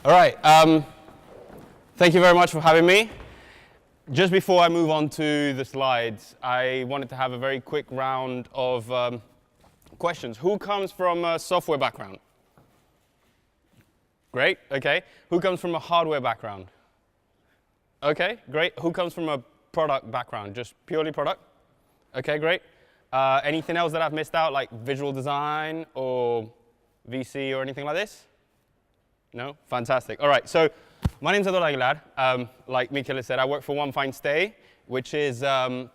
All right. Thank you very much for having me. Just before I move on to the slides, I wanted to have a very quick round of questions. Who comes from a software background? Great. OK. Who comes from a hardware background? OK, great. Who comes from a product background? Just purely product? OK, great. Anything else that I've missed out, like visual design or VC or anything like this? No? Fantastic. All right, so my name's Eduardo Aguilar. Like Michele said, I work for onefinestay, which is a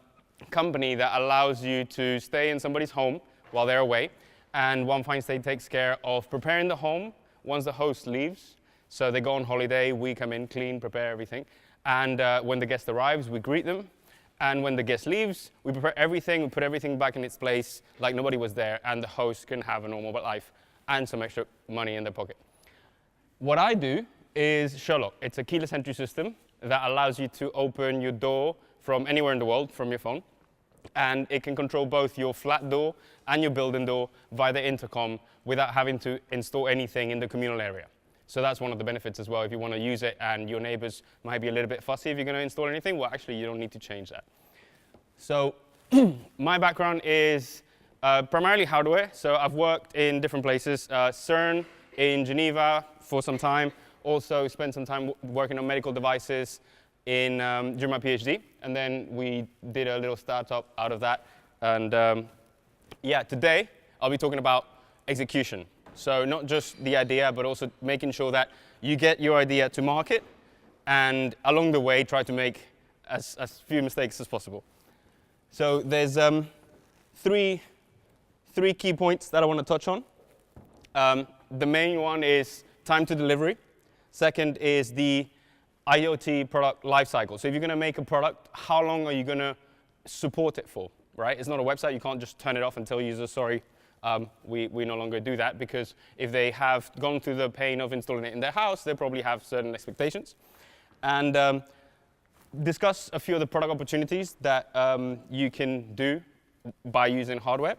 company that allows you to stay in somebody's home while they're away. And onefinestay takes care of preparing the home once the host leaves. So they go on holiday, we come in, clean, prepare everything. And when the guest arrives, we greet them. And when the guest leaves, we prepare everything, we put everything back in its place like nobody was there, and the host can have a normal life and some extra money in their pocket. What I do is Sherlock. It's a keyless entry system that allows you to open your door from anywhere in the world from your phone. And it can control both your flat door and your building door via the intercom without having to install anything in the communal area. So that's one of the benefits as well. If you want to use it and your neighbors might be a little bit fussy if you're going to install anything, well, actually, you don't need to change that. So my background is primarily hardware. So I've worked in different places, CERN in Geneva for some time. Also spent some time working on medical devices during my PhD. And then we did a little startup out of that. And yeah, today I'll be talking about execution. So not just the idea, but also making sure that you get your idea to market, and along the way, try to make as few mistakes as possible. So there's three key points that I want to touch on. The main one is time to delivery. Second is the IoT product lifecycle. So if you're going to make a product, how long are you going to support it for, right? It's not a website. You can't just turn it off and tell users, sorry, we no longer do that, because if they have gone through the pain of installing it in their house, they probably have certain expectations. And discuss a few of the product opportunities that you can do by using hardware,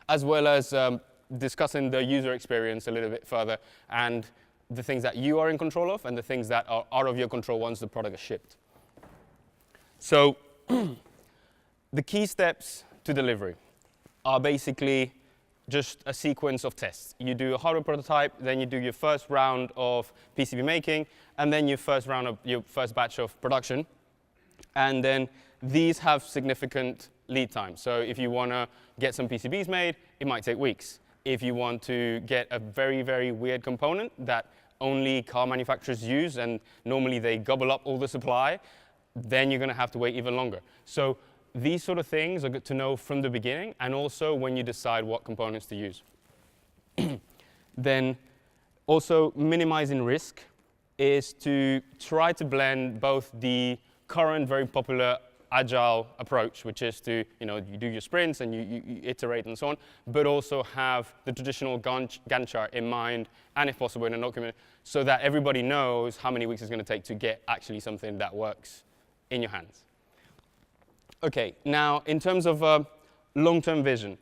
as well as discussing the user experience a little bit further, and the things that you are in control of and the things that are out of your control once the product is shipped. So the key steps to delivery are basically just a sequence of tests. You do a hardware prototype, then you do your first round of PCB making, and then your first batch of production. And then these have significant lead time. So if you want to get some PCBs made, it might take weeks. If you want to get a very, very weird component that only car manufacturers use, and normally they gobble up all the supply, then you're going to have to wait even longer. So these sort of things are good to know from the beginning, and also when you decide what components to use. Then also minimizing risk is to try to blend both the current very popular agile approach, which is to, you do your sprints and you iterate and so on, but also have the traditional Gantt chart in mind, and if possible in a document, so that everybody knows how many weeks it's going to take to get actually something that works in your hands. OK, now in terms of long-term vision,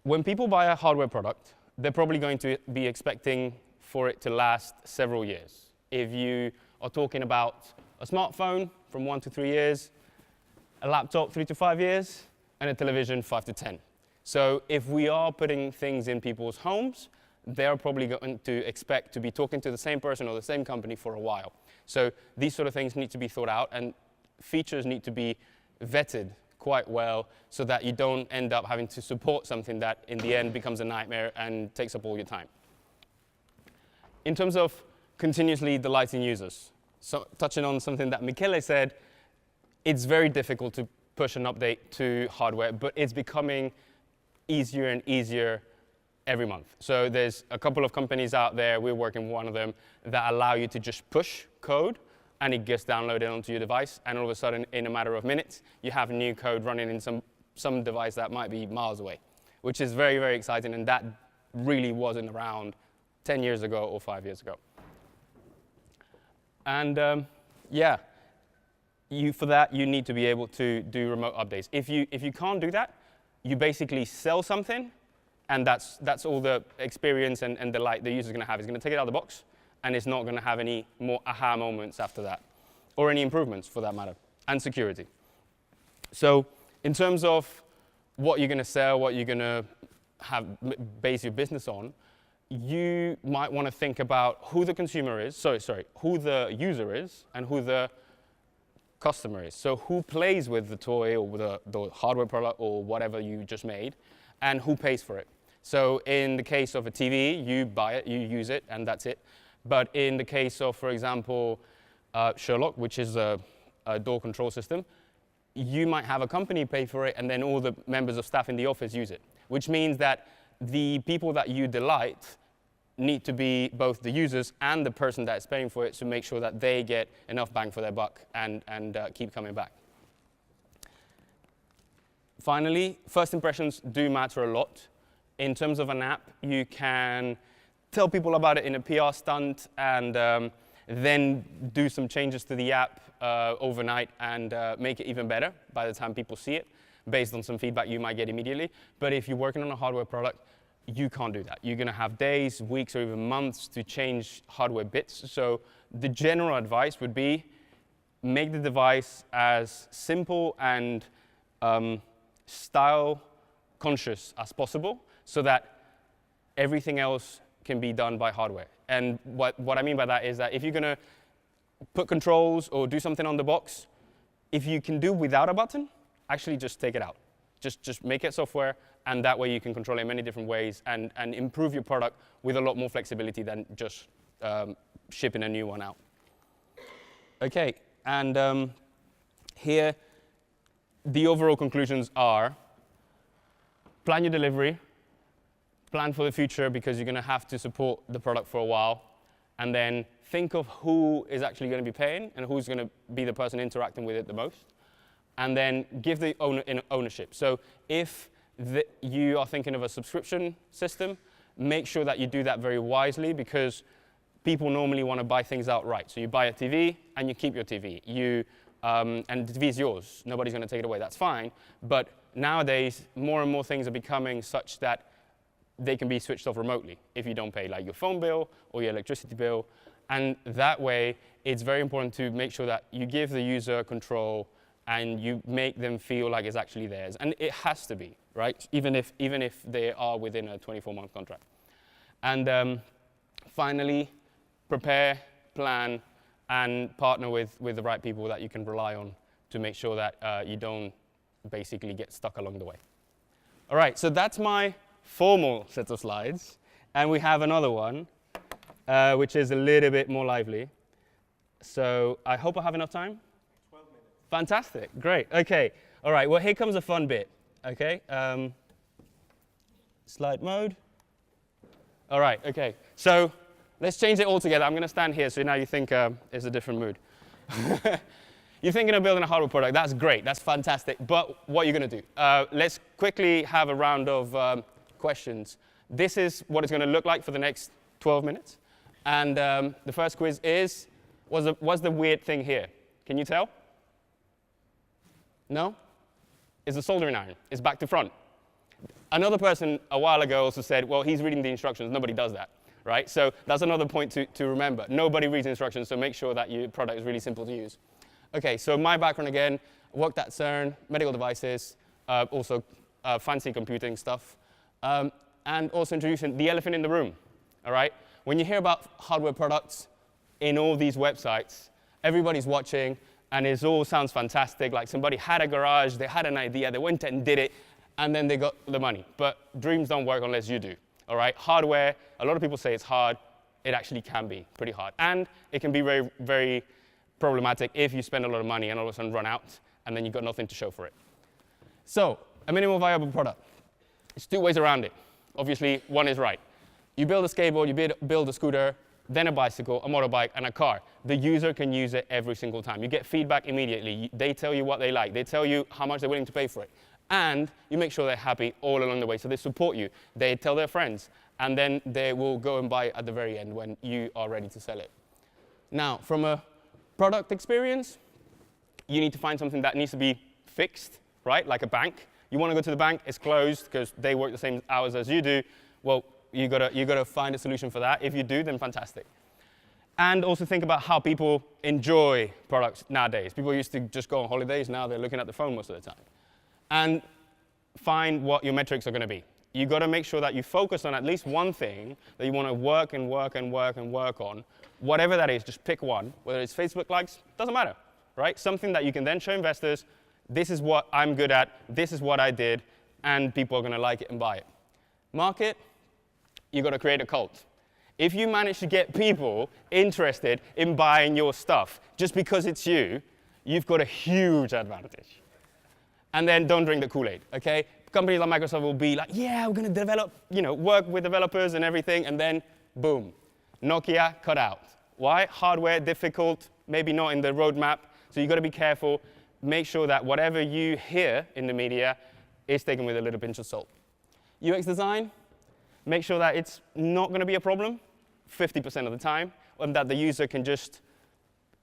when people buy a hardware product, they're probably going to be expecting for it to last several years. If you are talking about a smartphone, from 1 to 3 years, a laptop, 3 to 5 years, and a television, 5 to 10. So if we are putting things in people's homes, they're probably going to expect to be talking to the same person or the same company for a while. So these sort of things need to be thought out, and features need to be vetted quite well so that you don't end up having to support something that in the end becomes a nightmare and takes up all your time. In terms of continuously delighting users, so touching on something that Michele said, it's very difficult to push an update to hardware, but it's becoming easier and easier every month. So there's a couple of companies out there, we're working with one of them, that allow you to just push code, and it gets downloaded onto your device, and all of a sudden, in a matter of minutes, you have new code running in some device that might be miles away, which is very, very exciting, and that really wasn't around 10 years ago or 5 years ago. And yeah, for that, you need to be able to do remote updates. If you can't do that, you basically sell something, and that's all the experience and delight the user's going to have. It's going to take it out of the box, and it's not going to have any more aha moments after that, or any improvements for that matter, and security. So in terms of what you're going to sell, what you're going to base your business on, you might want to think about who the consumer is, who the user is, and who the customer is. So who plays with the toy or with the hardware product or whatever you just made, and who pays for it. So in the case of a TV, you buy it, you use it, and that's it. But in the case of, for example, Sherlock, which is a door control system, you might have a company pay for it, and then all the members of staff in the office use it, which means that the people that you delight need to be both the users and the person that's paying for it to make sure that they get enough bang for their buck and keep coming back. Finally, first impressions do matter a lot. In terms of an app, you can tell people about it in a PR stunt and then do some changes to the app overnight and make it even better by the time people see it, based on some feedback you might get immediately. But if you're working on a hardware product, you can't do that. You're going to have days, weeks, or even months to change hardware bits. So the general advice would be make the device as simple and style-conscious as possible so that everything else can be done by hardware. And what I mean by that is that if you're going to put controls or do something on the box, if you can do without a button, actually just take it out. Just make it software, and that way you can control it in many different ways and improve your product with a lot more flexibility than just shipping a new one out. OK, and here the overall conclusions are plan your delivery, plan for the future because you're going to have to support the product for a while, and then think of who is actually going to be paying and who's going to be the person interacting with it the most. And then give the owner ownership. So if you are thinking of a subscription system, make sure that you do that very wisely because people normally want to buy things outright. So you buy a TV and you keep your TV. And the TV is yours. Nobody's going to take it away. That's fine. But nowadays, more and more things are becoming such that they can be switched off remotely if you don't pay, like your phone bill or your electricity bill. And that way, it's very important to make sure that you give the user control and you make them feel like it's actually theirs. And it has to be, right? Even if they are within a 24-month contract. And finally, prepare, plan, and partner with the right people that you can rely on to make sure that you don't basically get stuck along the way. All right, so that's my formal set of slides. And we have another one, which is a little bit more lively. So I hope I have enough time. Fantastic, great, okay. All right, well, here comes a fun bit, okay? Slide mode. All right, okay. So let's change it all together. I'm going to stand here so now you think it's a different mood. You're thinking of building a hardware product. That's great, that's fantastic. But what are you going to do? Let's quickly have a round of questions. This is what it's going to look like for the next 12 minutes. And the first quiz is, what's the weird thing here? Can you tell? No? It's a soldering iron. It's back to front. Another person a while ago also said, well, he's reading the instructions. Nobody does that, right? So that's another point to remember. Nobody reads instructions, so make sure that your product is really simple to use. OK, so my background again, worked at CERN, medical devices, also fancy computing stuff, and also introducing the elephant in the room, all right? When you hear about hardware products in all these websites, everybody's watching, and it all sounds fantastic, like somebody had a garage, they had an idea, they went and did it, and then they got the money. But dreams don't work unless you do, all right? Hardware, a lot of people say it's hard. It actually can be pretty hard. And it can be very, very problematic if you spend a lot of money and all of a sudden run out, and then you've got nothing to show for it. So a minimal viable product. There's two ways around it. Obviously, one is right. You build a skateboard, you build a scooter, then a bicycle, a motorbike, and a car. The user can use it every single time. You get feedback immediately. They tell you what they like. They tell you how much they're willing to pay for it. And you make sure they're happy all along the way. So they support you. They tell their friends. And then they will go and buy it at the very end when you are ready to sell it. Now, from a product experience, you need to find something that needs to be fixed, right? Like a bank. You want to go to the bank, it's closed because they work the same hours as you do. Well, you gotta find a solution for that. If you do, then fantastic. And also think about how people enjoy products nowadays. People used to just go on holidays. Now they're looking at the phone most of the time. And find what your metrics are going to be. You've got to make sure that you focus on at least one thing that you want to work and work and work and work on. Whatever that is, just pick one. Whether it's Facebook likes, doesn't matter, right? Something that you can then show investors, this is what I'm good at, this is what I did, and people are going to like it and buy it. Market, you've got to create a cult. If you manage to get people interested in buying your stuff just because it's you, you've got a huge advantage. And then don't drink the Kool-Aid, OK? Companies like Microsoft will be like, yeah, we're going to develop, work with developers and everything, and then boom, Nokia cut out. Why? Hardware, difficult, maybe not in the roadmap. So you've got to be careful. Make sure that whatever you hear in the media is taken with a little pinch of salt. UX design, make sure that it's not going to be a problem 50% of the time, and that the user can just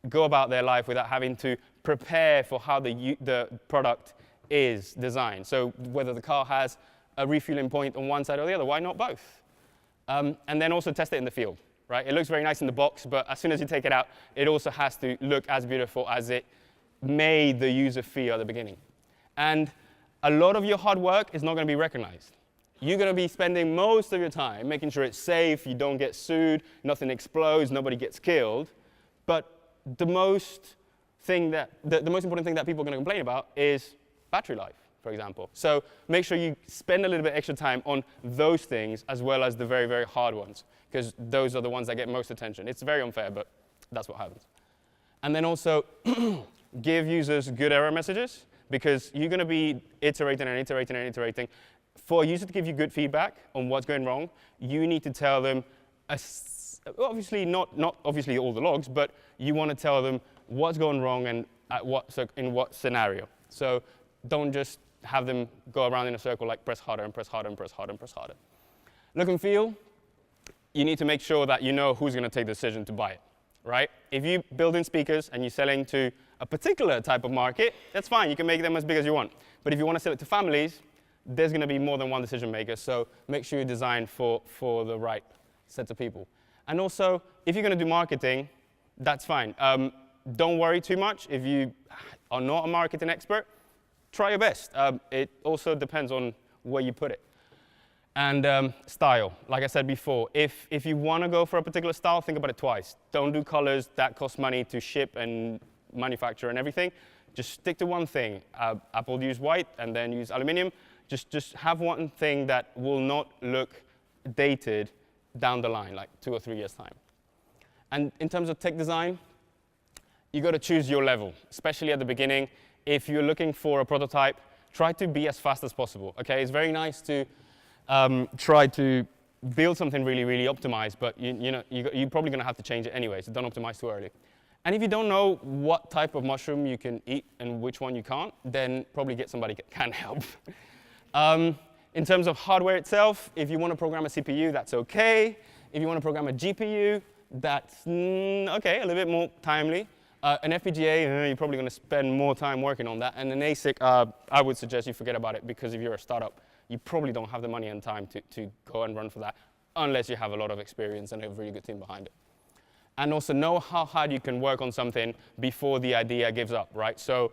go about their life without having to prepare for how the product is designed. So whether the car has a refueling point on one side or the other, why not both? And then also test it in the field, right? It looks very nice in the box, but as soon as you take it out, it also has to look as beautiful as it made the user feel at the beginning. And a lot of your hard work is not going to be recognized. You're going to be spending most of your time making sure it's safe, you don't get sued, nothing explodes, nobody gets killed. But the most important thing that people are going to complain about is battery life, for example. So make sure you spend a little bit extra time on those things as well as the very, very hard ones, because those are the ones that get most attention. It's very unfair, but that's what happens. And then also give users good error messages, because you're going to be iterating and iterating and iterating. For a user to give you good feedback on what's going wrong, you need to tell them, obviously not obviously all the logs, but you want to tell them what's going wrong and in what scenario. So don't just have them go around in a circle like press harder and press harder and press harder and press harder. Look and feel, you need to make sure that you know who's going to take the decision to buy it, right? If you build in speakers and you're selling to a particular type of market, that's fine. You can make them as big as you want. But if you want to sell it to families, there's going to be more than one decision maker. So make sure you design for the right set of people. And also, if you're going to do marketing, that's fine. Don't worry too much. If you are not a marketing expert, try your best. It also depends on where you put it. And style, like I said before, if you want to go for a particular style, think about it twice. Don't do colors that cost money to ship and manufacture and everything. Just stick to one thing. Apple use white and then use aluminum. Just have one thing that will not look dated down the line, like 2 or 3 years' time. And in terms of tech design, you got to choose your level, especially at the beginning. If you're looking for a prototype, try to be as fast as possible. Okay, it's very nice to try to build something really, really optimized, but you're probably going to have to change it anyway, so don't optimize too early. And if you don't know what type of mushroom you can eat and which one you can't, then probably get somebody that can help. In terms of hardware itself, if you want to program a CPU, that's OK. If you want to program a GPU, that's OK, a little bit more timely. An FPGA, you're probably going to spend more time working on that. And an ASIC, I would suggest you forget about it, because if you're a startup, you probably don't have the money and time to go and run for that, unless you have a lot of experience and a really good team behind it. And also know how hard you can work on something before the idea gives up, right? So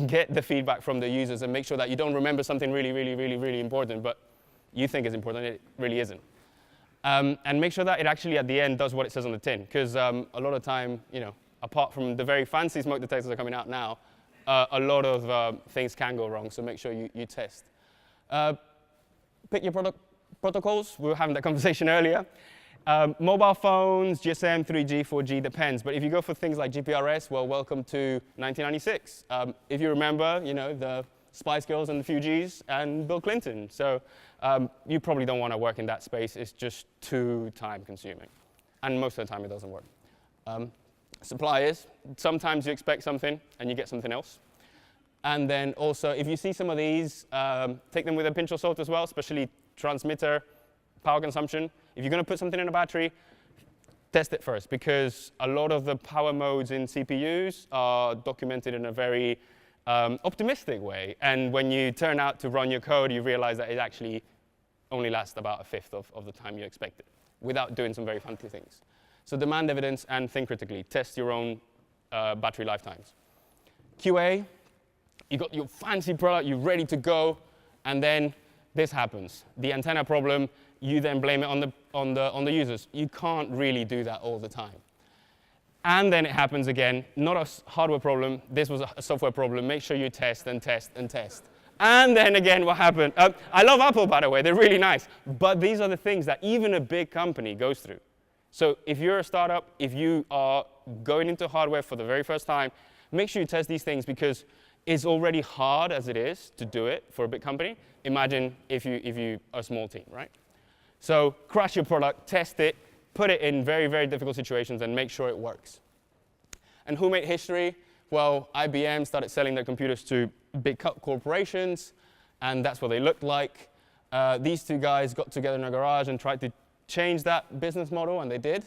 get the feedback from the users and make sure that you don't remember something really, really, really, really important, but you think is important, and it really isn't. And make sure that it actually, at the end, does what it says on the tin, because a lot of time, apart from the very fancy smoke detectors that are coming out now, a lot of things can go wrong, so make sure you test. Pick your product protocols. We were having that conversation earlier. Mobile phones, GSM, 3G, 4G, depends. But if you go for things like GPRS, well, welcome to 1996. If you remember, the Spice Girls and the Fugees and Bill Clinton. So you probably don't want to work in that space. It's just too time-consuming. And most of the time, it doesn't work. Suppliers, sometimes you expect something and you get something else. And then also, if you see some of these, take them with a pinch of salt as well, especially transmitter, power consumption. If you're going to put something in a battery, test it first, because a lot of the power modes in CPUs are documented in a very optimistic way. And when you turn out to run your code, you realize that it actually only lasts about 1/5 of the time you expected, without doing some very fancy things. So demand evidence and think critically. Test your own battery lifetimes. QA, you got your fancy product, you're ready to go, and then this happens. The antenna problem, you then blame it on the users. You can't really do that all the time. And then it happens again, not a hardware problem, this was a software problem. Make sure you test and test and test. And then again, what happened? I love Apple, by the way, they're really nice. But these are the things that even a big company goes through. So if you're a startup, if you are going into hardware for the very first time, make sure you test these things because it's already hard as it is to do it for a big company. Imagine if you are a small team, right? So crash your product, test it, put it in very, very difficult situations, and make sure it works. And who made history? Well, IBM started selling their computers to big corporations, and that's what they looked like. These two guys got together in a garage and tried to change that business model, and they did.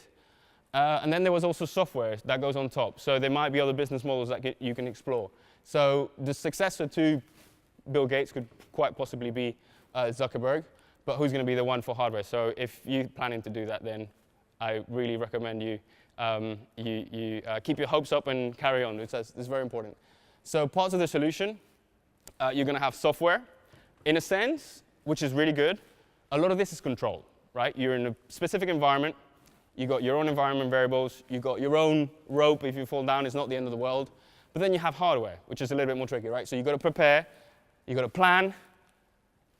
And then there was also software that goes on top. So there might be other business models that you can explore. So the successor to Bill Gates could quite possibly be Zuckerberg, but who's going to be the one for hardware? So if you're planning to do that, then I really recommend you keep your hopes up and carry on. It's very important. So parts of the solution, you're going to have software, in a sense, which is really good. A lot of this is controlled, right? You're in a specific environment. You got your own environment variables. You got your own rope. If you fall down, it's not the end of the world. But then you have hardware, which is a little bit more tricky, right? So you've got to prepare, you've got to plan,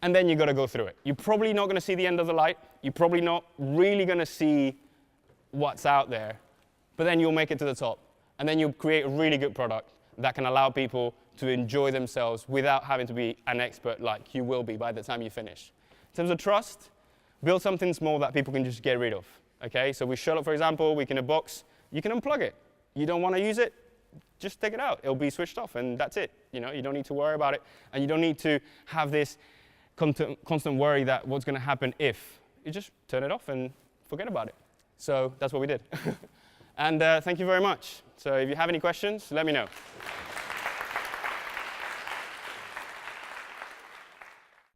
and then you've got to go through it. You're probably not going to see the end of the light. You're probably not really going to see what's out there. But then you'll make it to the top. And then you'll create a really good product that can allow people to enjoy themselves without having to be an expert like you will be by the time you finish. In terms of trust, build something small that people can just get rid of. Okay? So with Sherlock, for example, we can a box. You can unplug it. You don't want to use it? Just take it out. It'll be switched off, and that's it. You don't need to worry about it, and you don't need to have this constant worry that what's going to happen if. You just turn it off and forget about it. So that's what we did. And thank you very much. So if you have any questions, let me know.